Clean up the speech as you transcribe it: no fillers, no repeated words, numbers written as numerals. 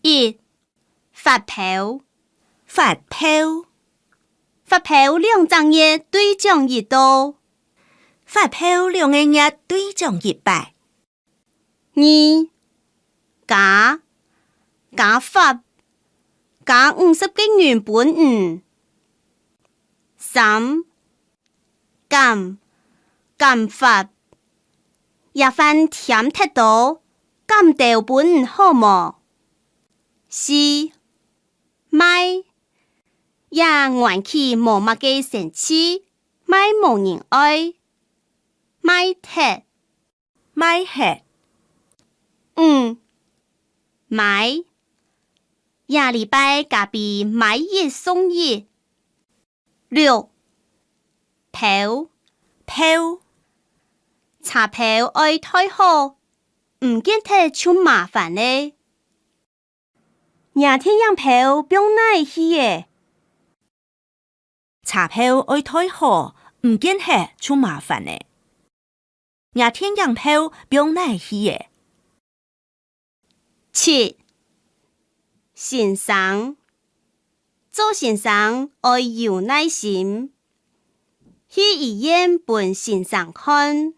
1. 發票發票，發票2張頁對獎1道。發票2個月對獎100。2. 加發50個元本5。3. 減發一份添太多，減到本5好無。4. 買也換起無乜嘅神器，買無人愛，買鐵。買黑， 5. 買下禮拜隔壁買1送1。6. 票票，查票愛太好，唔見得就麻煩咧。廿天樣票不用哪去耶？查票愛太好，唔見黑就麻煩咧。廿天樣票不用哪去耶7. 先生做先生愛有耐心，去醫院本先生看，